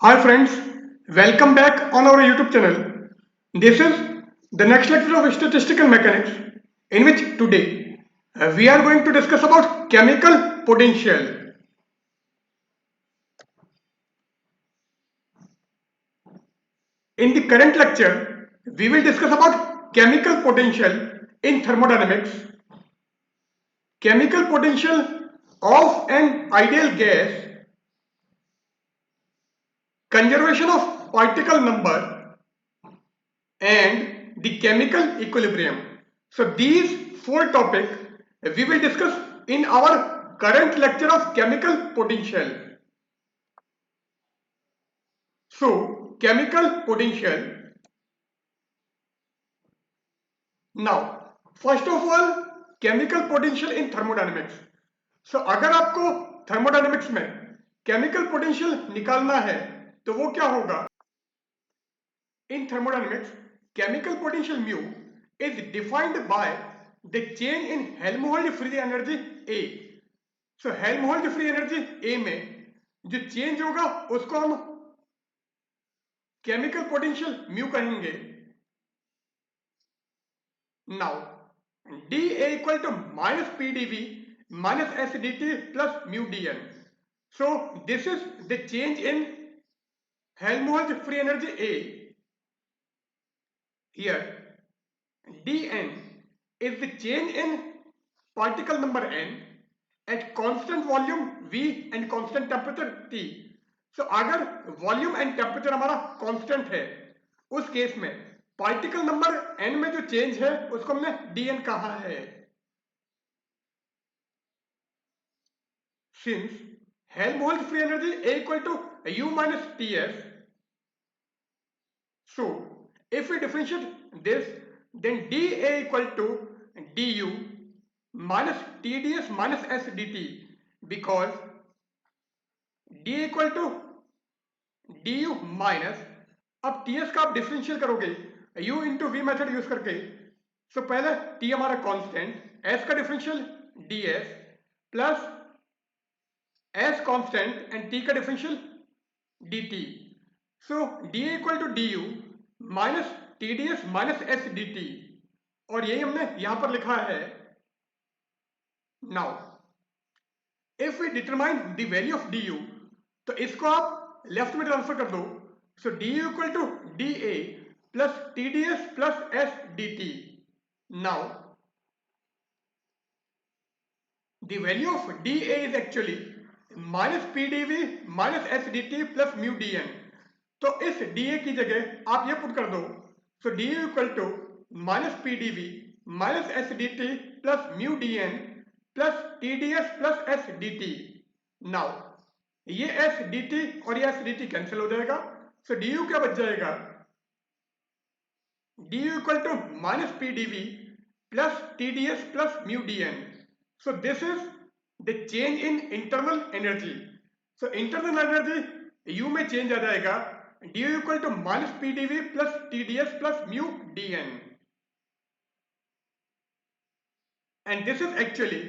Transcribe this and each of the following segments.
Hi friends, welcome back on our YouTube channel. This is the next lecture of statistical mechanics in which today we are going to discuss about chemical potential. In the current lecture, we will discuss about chemical potential in thermodynamics, chemical potential of an ideal gas, conservation of particle number and the chemical equilibrium. So these four topics we will discuss in our current lecture of chemical potential. So chemical potential. Now first of all chemical potential in thermodynamics. So अगर आपको thermodynamics में chemical potential निकालना है तो वो क्या होगा? In thermodynamics, chemical potential mu is defined by the change in Helmholtz free energy A. So Helmholtz free energy A में जो चेंज होगा उसको हम केमिकल पोटेंशियल म्यू कहेंगे. Now D A equal to minus P D V minus S D T plus mu D N. So this is the change in Helmholtz free energy A. Here dn is the change in particle number n at constant volume V and constant temperature T. So अगर volume and temperature हमारा constant है उस case में particle number n में जो change है उसको हमने dn कहा है. Since Helmholtz free energy A equal to U minus Ts, so if we differentiate this, then dA equal to du minus TdS minus S dt, because d equal to du minus, अब ts का आप differential करोगे u into V method use करके. So पहले t हमारा constant, s का differential ds plus s constant and t का differential dt. So d equal to du minus tds minus s dt, और यही हमने यहां पर लिखा है. Now if we determine the value of du, तो इसको आप लेफ्ट में ट्रांसफर कर दो. So du equal to da plus tds plus s dt. Now the value of da is actually minus pdv minus s dt plus mu dn. तो इस da की जगह आप ये पुट कर दो. So du equal to minus pdv minus s dt plus mu dn plus tds plus s dt. Now ये s dt और ये s dt कैंसिल हो जाएगा. सो du क्या बच जाएगा? du equal to minus P D V plus T D S plus mu D N. So this is the change in internal energy. So internal energy u में change आ जाएगा. du equal to minus P D V plus T D S plus mu D N. And this is actually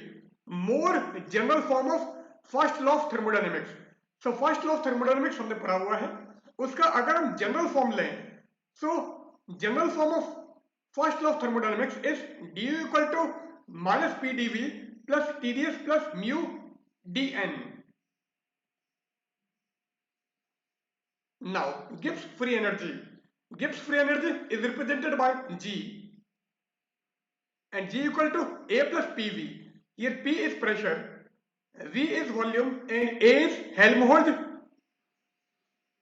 more general form of first law of thermodynamics. So first law of thermodynamics हमने पढ़ा हुआ है, उसका अगर हम general form लें, so general form of first law of thermodynamics is du equal to minus P D V plus T D S plus mu D N. Now Gibbs free energy. Gibbs free energy is represented by G, and G equal to A plus PV. Here P is pressure, V is volume, and A is Helmholtz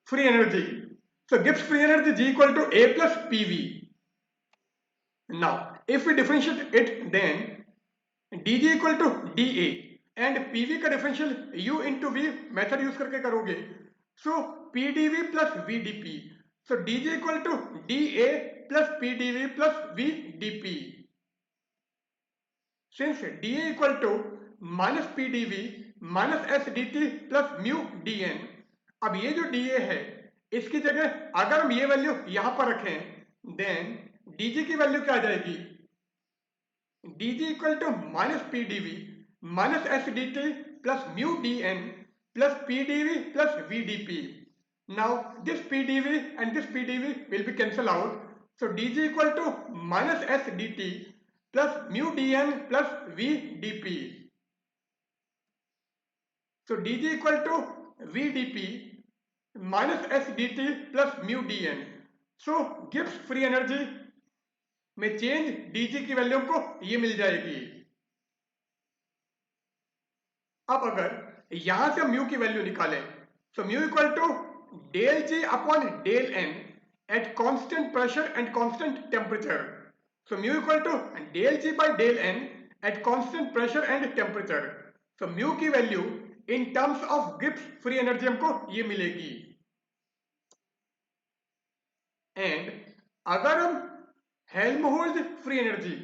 free energy. So Gibbs free energy G equal to A plus PV. Now if we differentiate it, then dG equal to dA and PV का differential U into V method use करके करोगे. So PdV plus VdP. So dG equal to dA plus PdV plus VdP. Since dA equal to minus PdV minus S dt plus mu dn, अब ये जो dA है इसकी जगह अगर हम ये वैल्यू यहां पर रखें, देन dG की वैल्यू क्या आ जाएगी? dG equal to minus PdV minus S dt plus mu dn plus PdV plus VdP. Now this PdV and this PdV will be cancelled out. So dg equal to minus s dt plus mu dn plus v dp. So dg equal to v dp minus s dt plus mu dn. So Gibbs free energy में change dg की value को ये मिल जाएगी. अब अगर यहां से म्यू की वैल्यू निकालें, so mu equal to del G upon del N at constant pressure and constant temperature. So mu equal to del G by del N at constant pressure and temperature. So mu की value in terms of Gibbs free energy हमको ये मिलेगी. And अगर हम Helmholtz free energy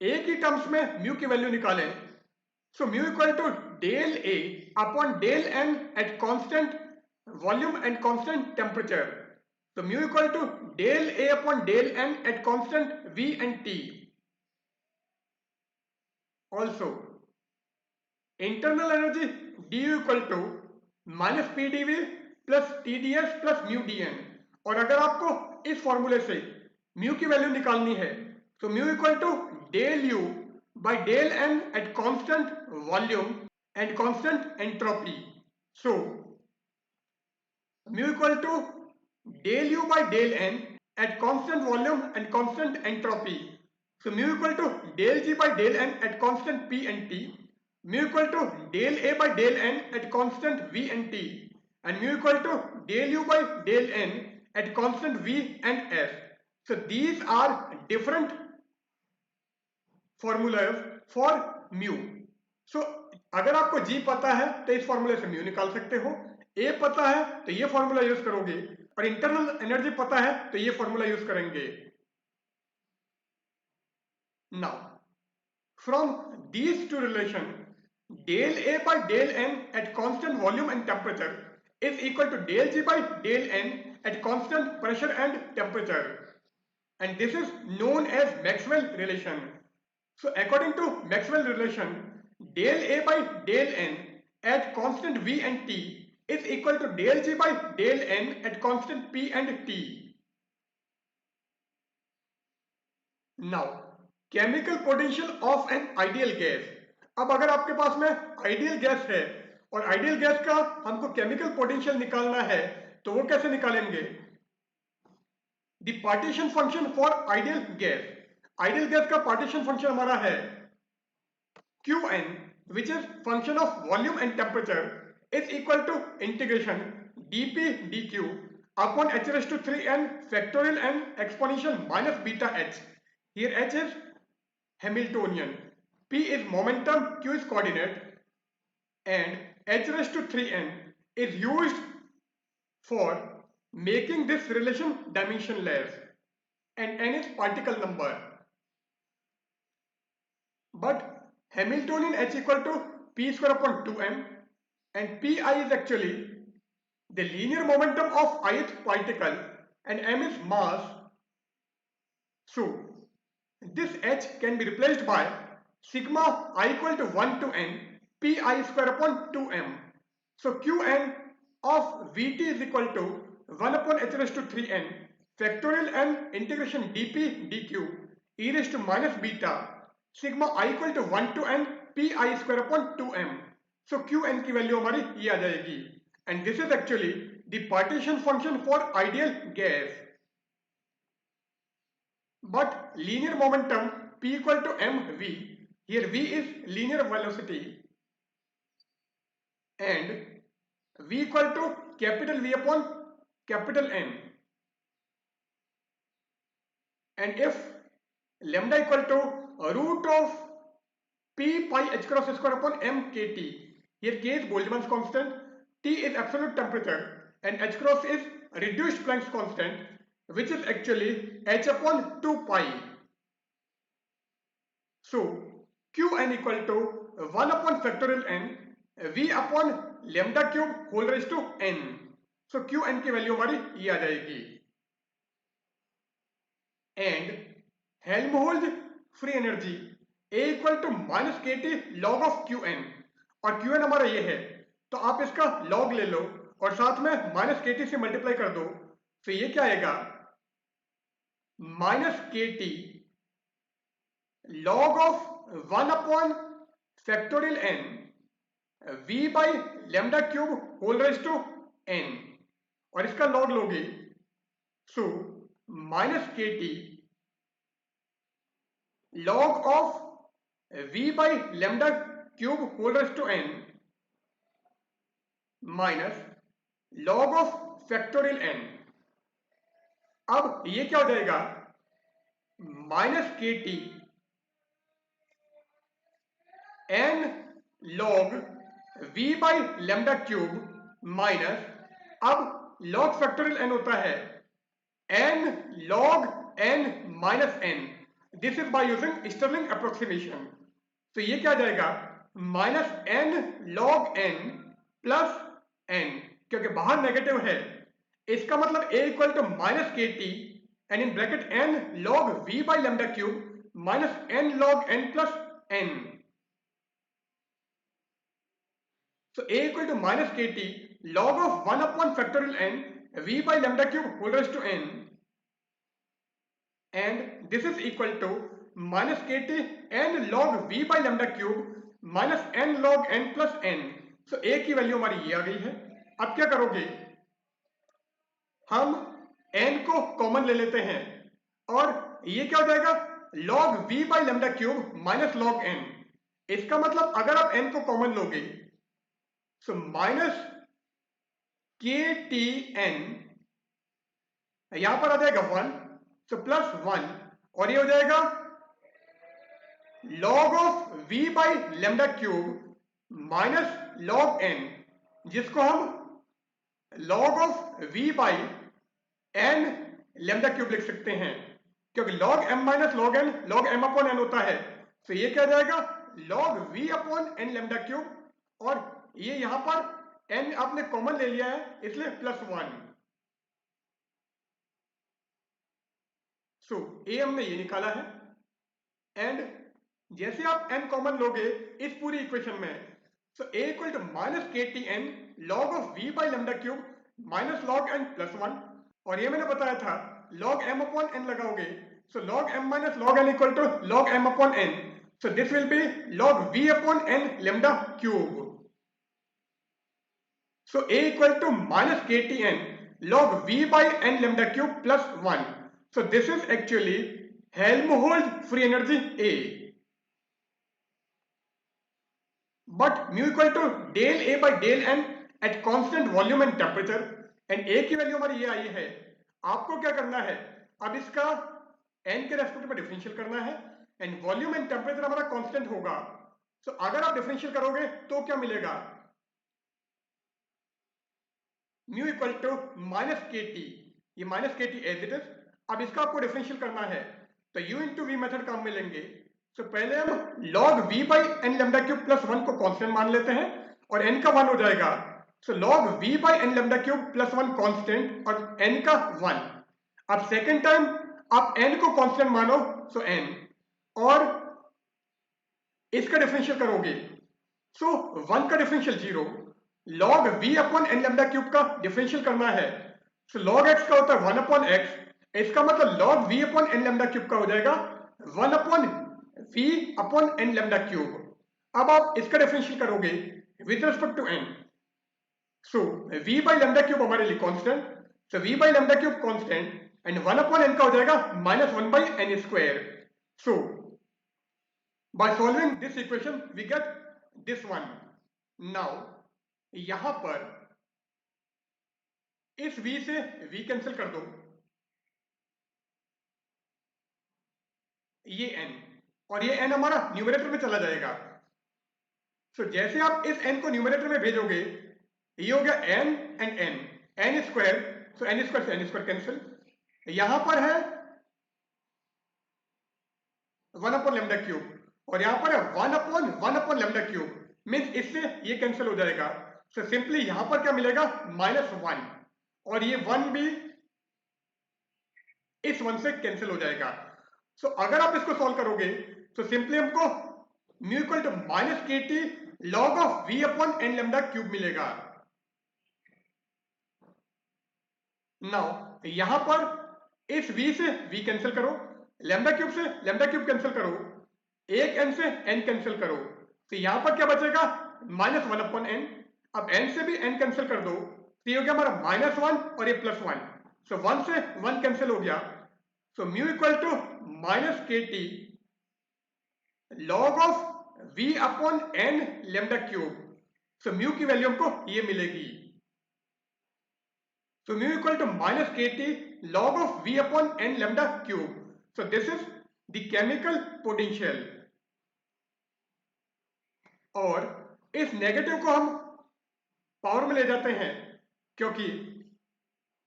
एक ही terms में mu की value निकालें, so mu equal to del A upon del N at constant volume and constant temperature. So mu equal to del A upon del N at constant V and T. Also, internal energy du equal to minus PdV plus TdS plus mu dn. और अगर आपको इस फॉर्मूले से mu की value निकालनी है, तो mu equal to del U by del n at constant volume and constant entropy. So mu equal to del u by del n at constant volume and constant entropy. So mu equal to del g by del n at constant p and t. Mu equal to del a by del n at constant v and t. And mu equal to del u by del n at constant v and s. So these are different formulas for mu. So अगर आपको g पता है तो इस फॉर्मूले से mu निकाल सकते हो, a पता है तो ये फॉर्मूला यूज करोगे, और इंटरनल एनर्जी पता है तो ये फॉर्मूला यूज करेंगे. Now from these two relations, del a by del n at constant volume and temperature is equal to del g by del n at constant pressure and temperature, and this is known as Maxwell relation. So according to Maxwell relation, del A by del N at constant V and T is equal to del G by del N at constant P and T. Now, chemical potential of an ideal gas. अब अगर आपके पास में ideal gas है और ideal gas का हमको chemical potential निकालना है, तो वो कैसे निकालेंगे? The partition function for ideal gas. Ideal gas का पार्टीशन फंक्शन हमारा है Qn, which is function of volume and temperature, is equal to integration dp dq upon h raised to 3n factorial n exponential minus beta h. Here h is Hamiltonian, p is momentum, q is coordinate, and h raised to 3n is used for making this relation dimensionless, and n is particle number. But Hamiltonian h equal to p square upon 2m, and pi is actually the linear momentum of ith particle and m is mass. So this h can be replaced by sigma I equal to 1 to n pi square upon 2m. So Qn of Vt is equal to 1 upon h raised to 3n factorial n integration dp dq e raised to minus beta sigma I equal to 1 to n pi square upon 2m. So Qn की value हमारी ये आ जाएगी, and this is actually the partition function for ideal gas. But linear momentum p equal to mv, here v is linear velocity and v equal to capital V upon capital N, and if lambda equal to root of p pi h cross square upon m kt. Here k is Boltzmann's constant, T is absolute temperature, and h cross is reduced Planck's constant, which is actually h upon 2 pi. So Qn equal to 1 upon factorial n v upon lambda cube whole raised to n. So Qn की value हमारी ये आ जाएगी, and Helmholtz free energy A equal to minus K T log of Q N, और Q N हमारा ये है, तो आप इसका लॉग ले लो और साथ में माइनस के टी से मल्टीप्लाई कर दो, तो ये क्या आएगा, minus K T log of 1 upon factorial N V by lambda cube whole raise to N, और इसका लॉग लोगे, so minus K T log of v by lambda cube whole raised to n minus log of factorial n। अब ये क्या हो जाएगा, minus K T n log v by lambda cube minus, अब log factorial n होता है n log n minus n, this is by using Stirling approximation. तो ये क्या जाएगा, minus n log n plus n, क्योंकि बाहर नेगेटिव है, इसका मतलब a equal to minus K T and in bracket n log v by lambda cube minus n log n plus n। So a equal to minus kt log of 1 upon factorial n v by lambda cube whole raised to n, and this is equal to minus kt n log v by lambda cube minus n log n plus n। So a की value हमारी ये आ गई है। अब क्या करोगे, हम n को कॉमन ले लेते हैं और ये क्या हो जाएगा, log v by lambda cube minus log n। इसका मतलब अगर आप n को कॉमन लोगे, so minus K T N यहां पर आ जाएगा 1, सो प्लस 1, और ये हो जाएगा log of v by lambda cube minus log n, जिसको हम log of v by n lambda cube लिख सकते हैं, क्योंकि log m minus log n log m upon n होता है। तो ये क्या जाएगा, log v upon n lambda cube, और ये यहां पर n आपने कॉमन ले लिया है इसलिए प्लस 1। सो a हमने ये निकाला है, एंड जैसे आप n कॉमन लोगे इस पूरी इक्वेशन में, so a equal to minus K T N log of v by lambda cube minus log n plus 1, और ये मैंने बताया था log m अपॉन n लगाओगे, so log m minus log n equal to log m upon n, so this will be log v upon n lambda cube. So a equal to minus ktn log v by n lambda cube plus 1. So this is actually Helmholtz free energy A. But mu equal to del A by del n at constant volume and temperature, and A की value हमारी ये आई है। आपको क्या करना है, अब इसका n के रेस्पेक्ट में डिफरेंशियल करना है, एंड वॉल्यूम एंड टेम्परेचर हमारा कांस्टेंट होगा। सो अगर आप डिफरेंशियल करोगे तो क्या मिलेगा, mu equal to minus K T, ये minus K T as it is. अब इसका आपको डिफरेंशियल करना है, तो u इंटू वी मेथड काम में लेंगे। तो पहले हम log v by N lambda cube plus 1 को कांस्टेंट मान लेते हैं, और n का 1 हो जाएगा। So log v by N lambda cube plus 1 constant और n का 1। अब सेकेंड टाइम आप n को कांस्टेंट मानो, सो n, और इसका डिफरेंशियल करोगे, सो 1 का differential 0, log v upon N lambda cube का डिफरेंशियल करना है, सो log x का होता है 1 अपॉन x, इसका मतलब log v upon N lambda cube का हो जाएगा 1 upon v upon N lambda cube. अब आप इसका डिफरेंशियल करोगे with respect to n, so v by lambda cube हमारे लिए constant, so v by lambda cube constant, and 1 upon n का हो जाएगा minus 1 by n square. So by solving this equation we get this one. Now यहां पर इस v से v cancel कर दो, ये n, और ये n हमारा न्यूमरेटर में चला जाएगा। सो जैसे आप इस n को न्यूमरेटर में भेजोगे, ये हो गया n and n, n square, so n square से n स्क्वायर कैंसिल, यहां पर है 1 अपॉन लेमडा क्यूब, और यहां पर है 1 अपॉन लेमडा क्यूब, मीन्स इससे ये कैंसिल हो जाएगा। सो सिंपली यहां पर क्या मिलेगा, -1, और ये 1 भी इस 1 से कैंसिल हो जाएगा। सो अगर आप इसको सॉल्व करोगे तो सिंपली हमको mu equal to minus K T log of v upon N lambda cube मिलेगा। नाउ यहां पर इस v से v कैंसिल करो, लैम्डा क्यूब से लैम्डा क्यूब कैंसिल करो, एक n से n कैंसिल करो, तो यहां पर क्या बचेगा -1/n। अब n से भी n कैंसिल कर दो तो ये हो गया हमारा -1 और ये +1, सो 1 से 1 कैंसिल हो गया, so mu equal to -kt log of v/n lambda cube. So mu की वैल्यू हमको ये मिलेगी, so mu equal to minus kt log of v/n lambda cube. So this is the chemical potential। और इस negative को हम power में ले जाते हैं क्योंकि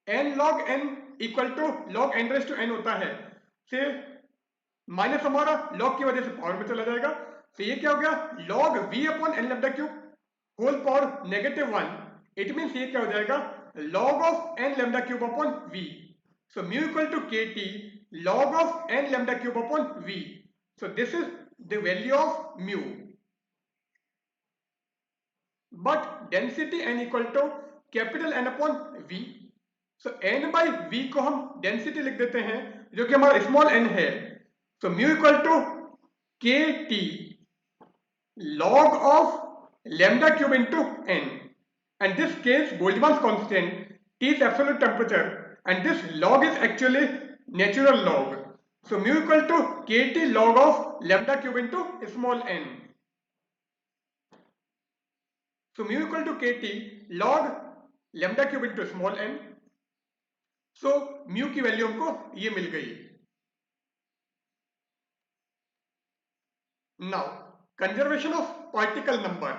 n log n equal to log n raise to n होता है, से माइनस हमारा log की वजह से पावर में चला जाएगा, तो ये क्या हो गया log v/n lambda cube whole power -1। It means ये क्या हो जाएगा log of n lambda cube upon v। So mu equal to kt log of n lambda cube upon v। So this is the value of mu। But density n equal to capital N upon v। So n by v को हम density लिख देते हैं जो कि हमारा small n है। So mu equal to kt log of lambda cube into n, and this case Boltzmann's constant T is absolute temperature and this log is actually natural log, so mu equal to kt log of lambda cube into small n। So mu equal to kt log lambda cube into small n, so mu की value हमको ये मिल गई। Now conservation of particle number.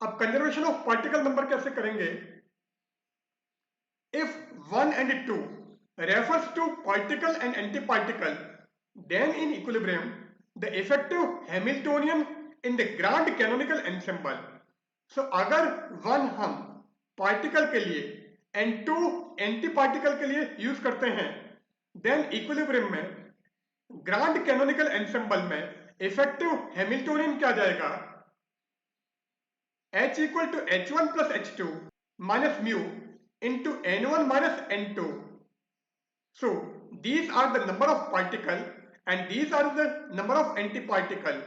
अब conservation of particle number कैसे करेंगे, if 1 and 2 refers to particle and antiparticle, then in equilibrium the effective Hamiltonian in the grand canonical ensemble। So अगर 1 हम पार्टिकल के लिए and 2 एंटी पार्टिकल के लिए use करते हैं, then इक्विलिब्रियम में ग्रांड कैनोनिकल एंसेंबल में इफेक्टिव हैमिल्टोनियन क्या जाएगा h equal to h1 plus h2 minus mu into n1 minus n2। So these are the number of particle and these are the number of antiparticle,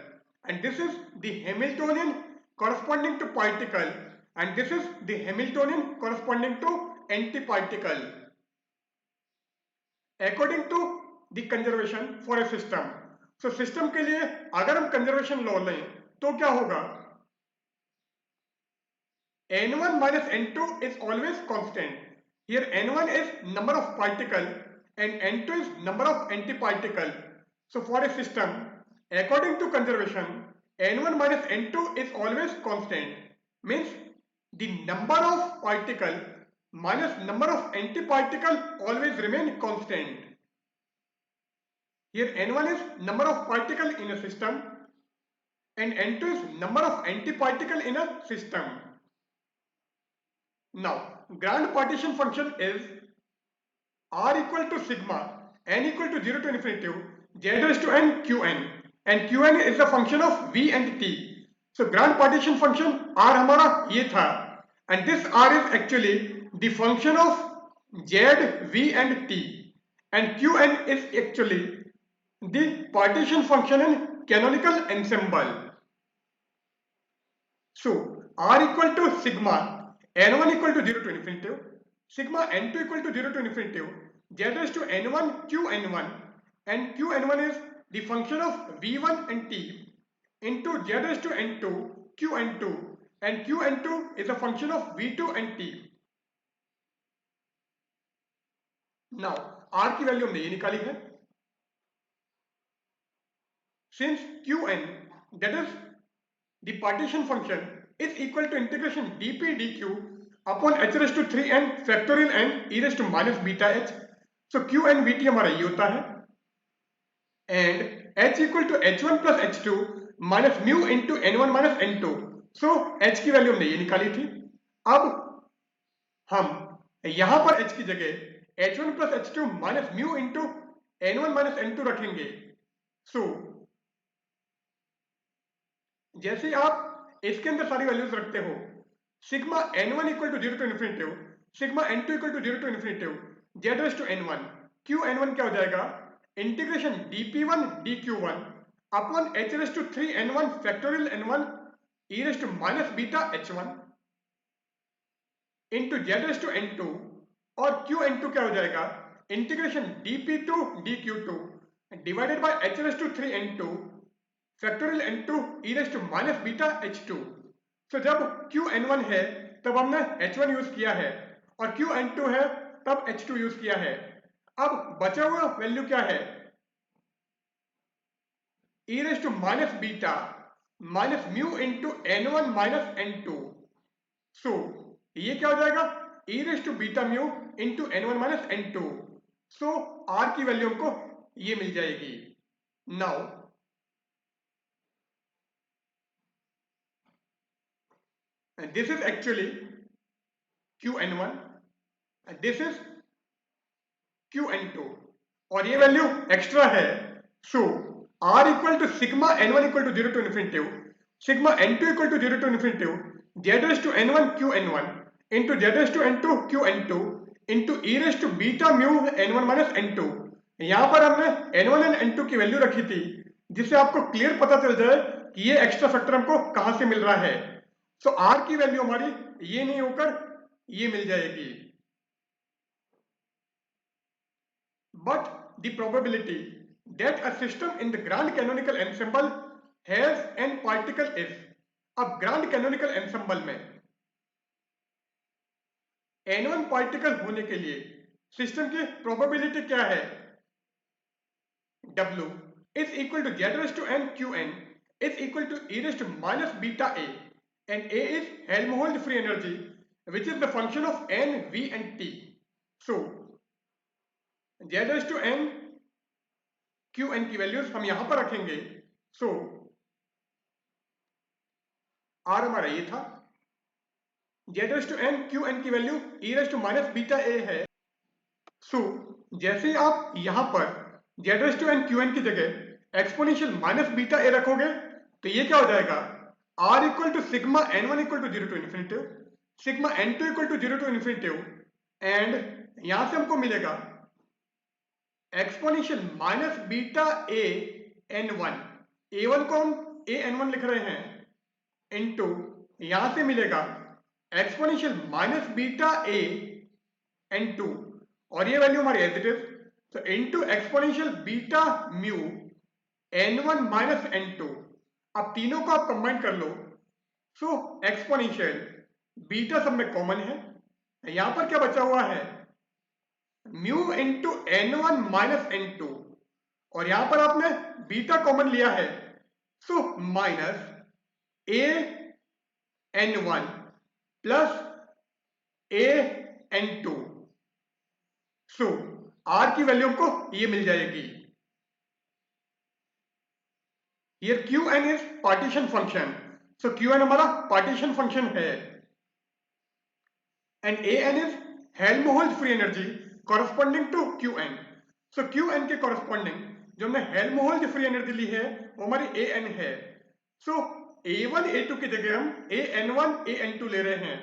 and this is the Hamiltonian corresponding to particle and this is the Hamiltonian corresponding to antiparticle according to the conservation for a system। So system के लिए अगर हम conservation law लें तो क्या होगा, n1 minus n2 is always constant। Here n1 is number of particle and n2 is number of antiparticle। So for a system according to conservation n1 minus n2 is always constant, means the number of particle minus number of antiparticle always remain constant। Here n1 is number of particle in a system and n2 is number of antiparticle in a system। Now grand partition function is r equal to sigma n equal to 0 to infinity z raised to n qn, and qn is the function of v and t। So grand partition function r हमारा ये था and this r is actually the function of z, v and t, and qn is actually the partition function in canonical ensemble। So r equal to sigma n1 equal to 0 to infinity, sigma n2 equal to 0 to infinity z raised to n1 qn1, and qn1 is the function of v1 and t into z raised to n2 qn2, and qn2 is a function of v2 and t। Now r की value हमने ये निकाली है, since qn that is the partition function is equal to integration dp dq upon h raised to 3n factorial n e raised to minus beta h। So qn vt हमारा ये होता है and h equal to h1 plus h2 minus mu into n1 minus n2। So h की value हमने ये निकाली थी। अब हम यहां पर h की जगह h1 plus h2 minus mu into n1 minus n2 रखेंगे। So जैसे आप इसके अंदर सारी वैल्यूज रखते हो, sigma n1 equal to 0 to infinity, sigma n2 equal to 0 to infinity, Z raise to n1, Q n1 क्या हो जाएगा, integration dp1 dq1 upon h raise to 3n1 factorial n1 e raise to minus beta h1 into Z raise to n2 और Q n2 क्या हो जाएगा, integration dp2 dq2 divided by h raise to 3n2 factorial n2 e raise to minus beta h2। तो जब Q n1 है तब हमने h1 use किया है और क्यू n2 है तब h2 यूज किया है। अब बचा हुआ वैल्यू क्या है, e raise to minus beta minus mu into n1 minus n2। So ये क्या हो जाएगा, e raise to beta mu into n1 minus n2। सो r की वैल्यू हमको ये मिल जाएगी। Now this is actually qn1 and this is qn2 और ये वैल्यू एक्स्ट्रा है। So r equal to sigma n1 equal to 0 to infinitive sigma n2 equal to 0 to infinitive z raise to n1 qn1 into z raise to n2 qn2 into e raise to beta mu n1 minus n2। यहाँ पर हमने n1 and n2 की value रखी थी जिससे आपको clear पता चल जाए कि ये एक्स्ट्रा फैक्टर हमको कहाँ से मिल रहा है। सो r की वैल्यू हमारी ये नहीं होकर ये मिल जाएगी। But the probability that a system in the grand canonical ensemble has n particle is, अब grand canonical ensemble में n1 पार्टिकल होने के लिए सिस्टम की प्रोबेबिलिटी क्या है, W is equal to z raised to n qn is equal to e raised to minus beta a and a is Helmholtz free energy which is the function of n, v and t. So z raised to n qn की values हम यहां पर रखेंगे। सो r हमारा ये था, z raise to n qn की वैल्यू e raise to minus beta a है। सो जैसे ही आप यहां पर z raise to n qn की जगह एक्सपोनेंशियल माइनस बीटा a रखोगे तो ये क्या हो जाएगा, r equal to sigma n1 equal to 0 to infinitive sigma n2 equal to 0 to infinitive and यहां से हमको मिलेगा exponential minus beta a n1, a1 को हम a n1 लिख रहे हैं इनटू यहां से मिलेगा exponential minus beta a n2 और ये वैल्यू हमारी एज इट इज, तो into exponential beta mu n1 minus n2। अब तीनों को आप कंबाइन कर लो। सो एक्सपोनेंशियल बीटा सब में कॉमन है, यहां पर क्या बचा हुआ है, mu into n1 minus n2 और यहां पर आपने बीटा कॉमन लिया है। So minus a n1 plus a n2। सो r की वैल्यू को ये मिल जाएगी। Here qn is partition function, so qn हमारा partition function है and an is Helmholtz free energy corresponding to qn। so qn के corresponding जो हमने Helmholtz free energy ली है वो हमारी an है। so a1 a2 की जगह हम an1 an2 ले रहे हैं।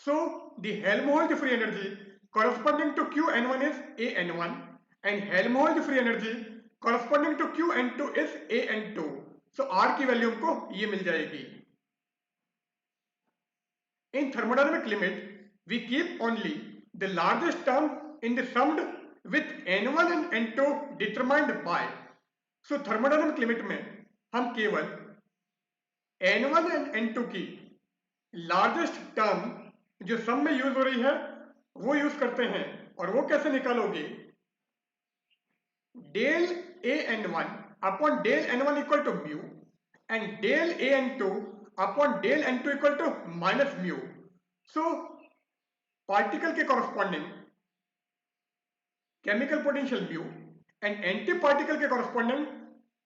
so the Helmholtz free energy corresponding to qn1 is an1 and Helmholtz free energy corresponding to qn2 is an2। so r की वैल्यू हमको ये मिल जाएगी। In thermodynamic limit we keep only the largest term in the summed with n1 and n2 determined by। so thermodynamic limit में हम केवल n1 and n2 की largest term जो सम में यूज हो रही है वो यूज करते हैं और वो कैसे निकालोगे, del a n1 upon del n1 equal to mu and del a n2 upon del n2 equal to minus mu. So particle के corresponding chemical potential mu and anti particle के कॉरस्पॉन्डिंग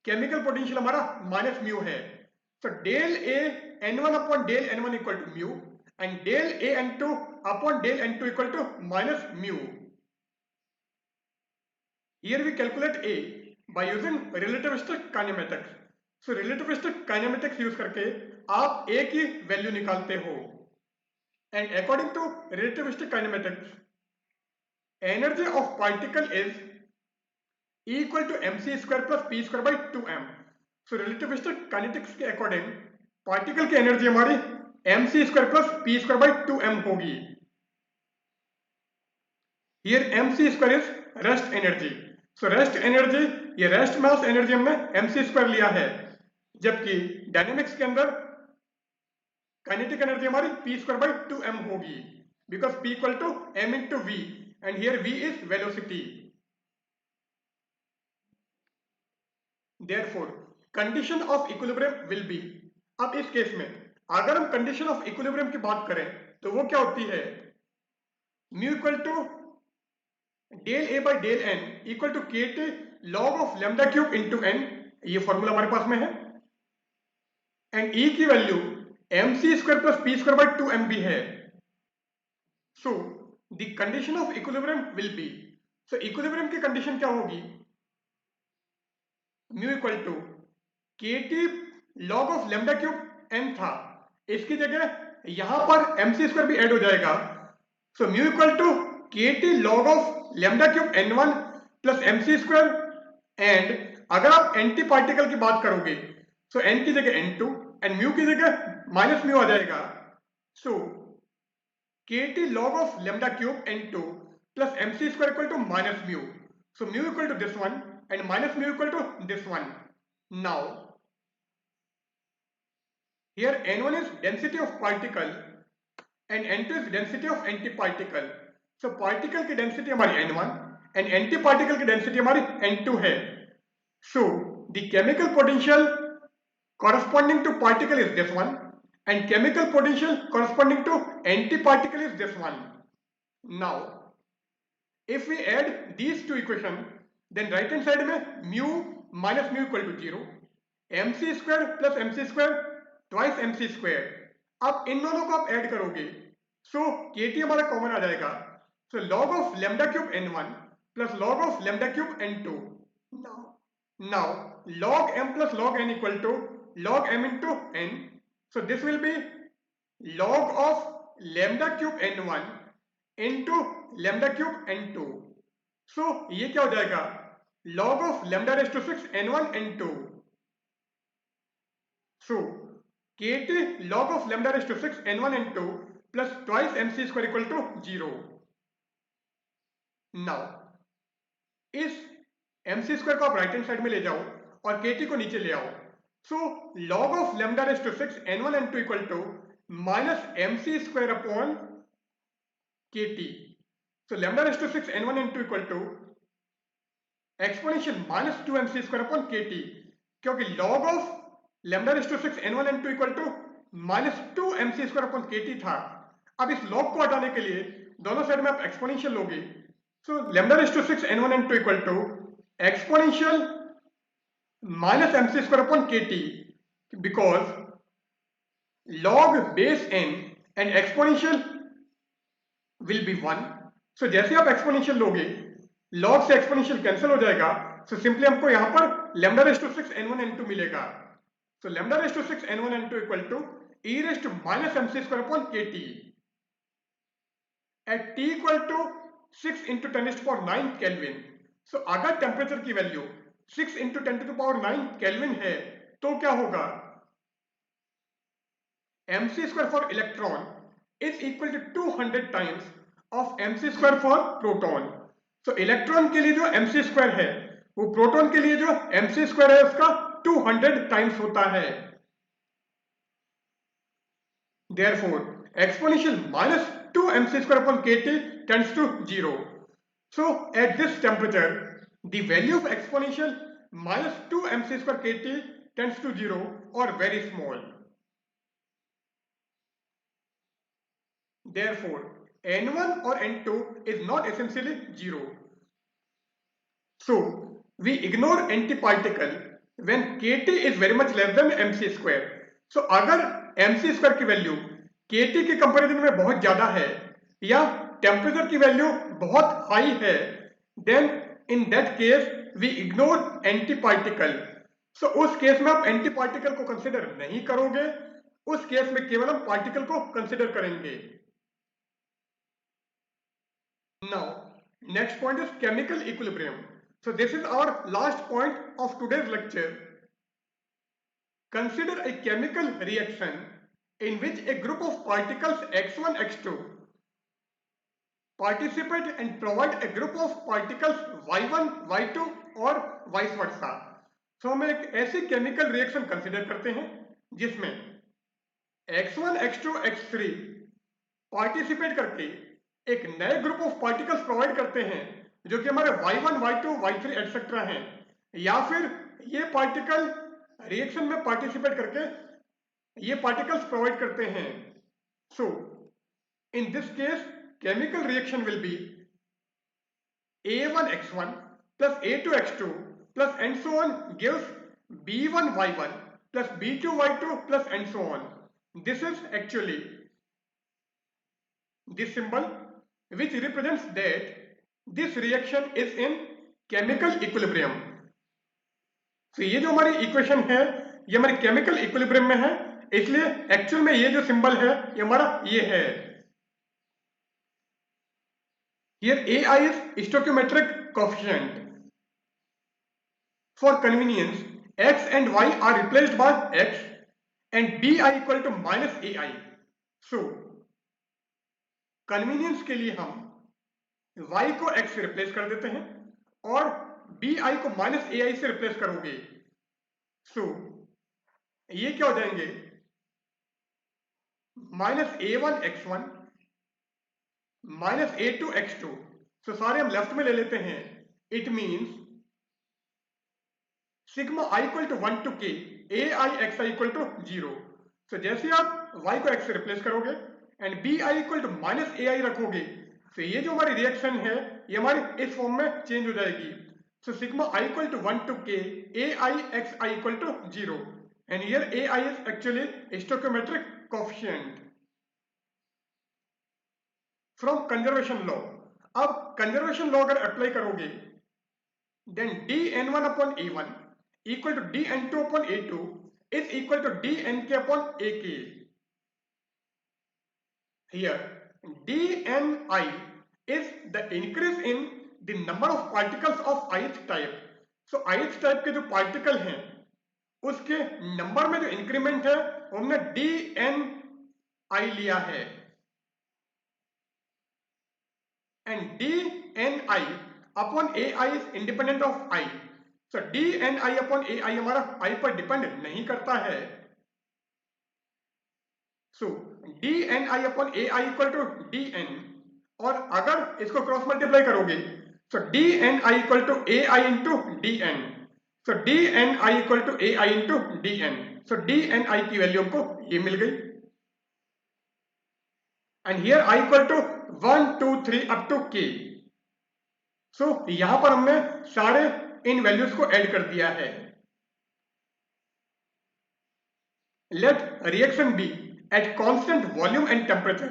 केमिकल पोटेंशियल हमारा minus mu है। So del a n1 upon del n1 equal to mu and del a n2 upon del n2 equal to minus mu। Here we calculate a by using relativistic kinematics। so relativistic kinematics use करके आप a की value निकालते हो and according to relativistic kinematics energy of particle is equal to mc square plus p square by 2m। So relativistic kinetics के according particle की energy हमारी mc square plus p square by 2m होगी। Here mc square is rest energy. So rest energy, ये rest mass energy हमने mc square लिया है, जबकि dynamics के अंदर काइनेटिक एनर्जी हमारी p स्क्वायर बाई 2m होगी, because p equal to m into v and here v is velocity. Therefore, condition of equilibrium will be, अब इस केस में अगर हम कंडीशन ऑफ इक्विलिब्रियम की बात करें तो वो क्या होती है, mu equal to del A by del N equal to K T log of lambda cube into N, ये फॉर्मूला हमारे पास में है, एंड ई की value M C square plus P square by 2m भी है। So the condition of equilibrium will be, so equilibrium की condition क्या होगी, mu equal to K T log of lambda cube N था, इसकी जगह यहां पर एम सी स्क्वायर भी ऐड हो जाएगा। So mu equal to K T log of lambda cube N one plus M C square, and अगर आप एंटी पार्टिकल की बात करोगे सो एन की जगह एन टू एंड म्यू की जगह माइनस म्यू आ जाएगा। So K T log of lambda cube N two plus M C square equal to minus mu. So mu equal to this one and minus mu equal to this one. Now, here n1 is density of particle and n2 is density of antiparticle. So particle की density हमारी n1 and antiparticle की density हमारी n2 है. So the chemical potential corresponding to particle is this one and chemical potential corresponding to antiparticle is this one. Now, if we add these two equations, then right hand side में mu minus mu equal to 0, mc square plus mc square twice mc square। अब इन दोनों को आप add करोगे सो kt हमारा common आ जाएगा, so log of lambda cube n1 plus log of lambda cube n2। now log m plus log n equal to log m into n, so this will be log of lambda cube n1 into lambda cube n2। So ये क्या हो जाएगा, log of lambda raised to 6 n1 n2। so kt log of lambda raised to 6 n1 n2 plus twice mc square equal to 0। now इस mc square को आप right hand side में ले जाओ और kt को नीचे ले आओ, so log of lambda raised to 6 n1 n2 equal to minus mc square upon kt। so lambda raised to 6 n1 n2 equal to exponential minus 2mc square upon kt, क्योंकि log of lambda raised to 6 n1 n2 equal to minus 2mc square upon kt था। अब इस log को हटाने के लिए दोनों side में आप एक्सपोनेंशियल लोगे, so lambda raised to 6 n1 n2 equal to exponential minus mc square upon kt, because log base n and exponential will be 1। सो जैसे आप एक्सपोनेंशियल लोगे log से एक्सपोनेंशियल कैंसिल हो जाएगा, सो सिंपली हमको यहां पर lambda raised to 6 n1 n2 मिलेगा। सो lambda raised to 6 n1 n2 equal to e raised to minus mc square upon kt at t equal to 6 into 10 to the power 9 kelvin. सो अगर temperature की value 6 into 10 to the power 9 kelvin है तो क्या होगा, mc square for electron is equal to 200 times of mc square for proton. तो electron के लिए जो mc स्क्वायर है वो प्रोटॉन के लिए जो mc स्क्वायर है उसका 200 टाइम्स होता है। therefore exponential minus 2mc square upon kt tends to 0। so at this temperature the value of exponential minus 2mc square kt tends to 0 or very small। therefore n1 or n2 is not essentially 0। so we ignore antiparticle when kt is very much less than mc square। so अगर mc square की value kt के comparison में बहुत ज्यादा है या temperature की value बहुत हाई है, then in that case we ignore antiparticle. So उस केस में आप एंटीपार्टिकल को कंसिडर नहीं करोगे, उस केस में केवल हम पार्टिकल को कंसिडर करेंगे। Now Next point is chemical equilibrium. So this is our last point of today's lecture. Consider a chemical reaction in which a group of particles x1, x2 participate and provide a group of particles y1, y2 और vice versa. So हम एक ऐसी chemical reaction consider करते हैं जिसमें x1, x2, x3 participate करके एक नए ग्रुप ऑफ पार्टिकल्स प्रोवाइड करते हैं जो कि हमारे y1, y2, y3 एटसेट्रा हैं, या फिर ये पार्टिकल रिएक्शन में पार्टिसिपेट करके ये पार्टिकल्स प्रोवाइड करते हैं. So in this case chemical reaction will be a1x1 plus a2x2 plus and so on gives b1y1 plus b2y2 plus and so on. This is actually this symbol which represents that this reaction is in chemical equilibrium. So ये जो हमारी equation है ये हमारी chemical equilibrium में है, इसलिए actual में ये जो सिंबल है ये हमारा ये है. Here AI is stoichiometric coefficient. For convenience, x and y are replaced by x and bi equal to minus AI. So convenience के लिए हम y को x से रिप्लेस कर देते हैं और bi को माइनस ai से रिप्लेस करोगे. सो ये क्या हो जाएंगे माइनस a1x1 माइनस a2x2. सो सारे हम लेफ्ट में ले लेते हैं. It means sigma i equal to 1 to k ai xi equal to 0. So जैसे आप y को x से रिप्लेस करोगे and bi equal to minus ai रखोगे, तो ये जो हमारी रिएक्शन है ये हमारी इस फॉर्म में चेंज हो जाएगी. So sigma i equal to 1 to k ai xi equal to 0 and here ai is actually stoichiometric coefficient from conservation law. अब कंजर्वेशन लॉ अगर अप्लाई करोगे then dn1 upon a1 equal to dn2 upon a2 is equal to dnk upon ak. Here dni is the increase in the number of particles of ith type. So ith type के जो particle हैं उसके number में जो increment है वो हमने dni लिया है and dni upon ai is independent of I. So dni upon ai हमारा I पर डिपेंड नहीं करता है. So dni upon ai equal to dn और अगर इसको क्रॉस मल्टीप्लाई करोगे so dni equal to ai into dn. So dni equal to ai into dn. So dni की वैल्यू हमको ये मिल गई and here i equal to 1 2 3 up to k. सो यहां पर हमने सारे इन वैल्यूज को ऐड कर दिया है. Let reaction be at constant volume and temperature.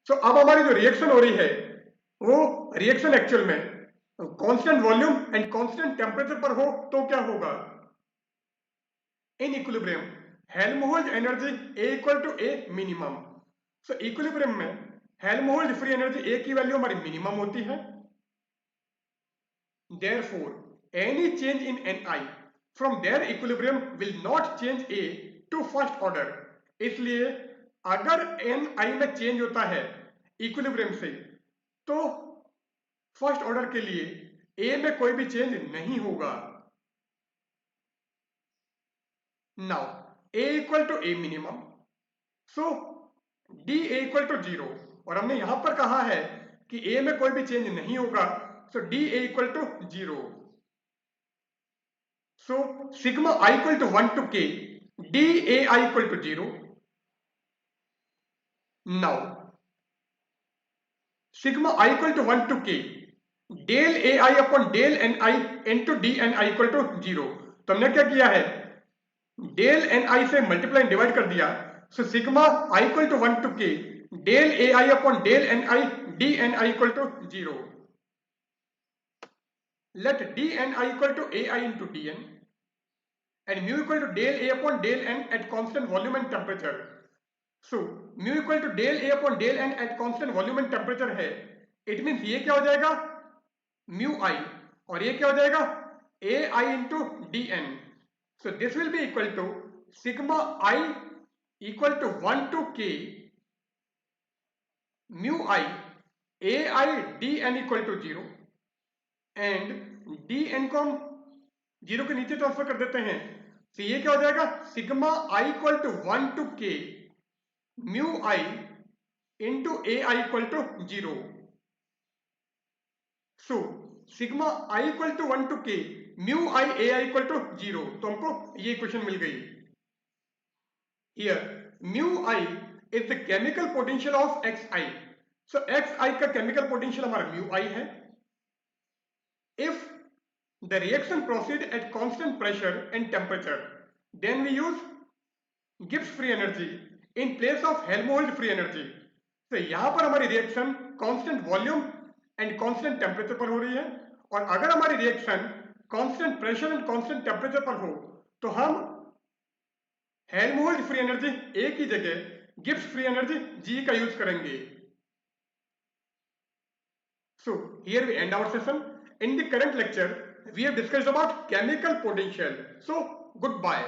So अब हमारी जो रिएक्शन हो रही है वो रिएक्शन एक्चुअल में constant volume and constant temperature पर हो तो क्या होगा. In equilibrium Helmholtz energy A equal to A minimum. So equilibrium में हेल्महोल्ट्ज फ्री एनर्जी A की वैल्यू हमारी मिनिमम होती है. Therefore, any change in Ni from their equilibrium will not change A to first order. इसलिए अगर Ni में change होता है इक्विलिब्रियम से तो फर्स्ट ऑर्डर के लिए A में कोई भी चेंज नहीं होगा. Now A equal to A minimum, so dA equal to 0 और हमने यहां पर कहा है कि A में कोई भी चेंज नहीं होगा. So dA equal to 0. So sigma I equal to 1 to k dAi equal to 0. Now sigma I equal to 1 to k del AI upon del Ni into dNi equal to 0. तो हमने क्या किया है del Ni से multiply divide कर दिया. So sigma I equal to 1 to k del AI upon del Ni dNi equal to 0. Let dni equal to ai into dn and mu equal to del a upon del n at constant volume and temperature. So mu equal to del a upon del n at constant volume and temperature है. It means ये क्या हो जाएगा mu आई, और ये क्या हो जाएगा A I into D N. So this will be equal to sigma I equal to 1 to k mu I A I D N equal to 0, and D N को हम 0 के नीचे ट्रांसफर कर देते हैं. तो ये क्या हो जाएगा sigma I equal to 1 to k mu I into A I equal to 0. So sigma I equal to 1 to k mu I A I equal to 0. तो हमको ये इक्वेशन मिल गई. Here mu I is the chemical potential of X I. So X I का chemical potential हमारा mu I है. If the reaction proceed at constant pressure and temperature, then we use Gibbs free energy in place of Helmholtz free energy. तो यहां पर हमारी reaction constant volume and constant temperature पर हो रही है, और अगर हमारी reaction constant pressure and constant temperature पर हो तो हम हेल्महोल्ट्ज फ्री एनर्जी ए की जगह गिब्स फ्री एनर्जी जी का यूज करेंगे. So here we end our session. In the current lecture, we have discussed about chemical potential. So goodbye.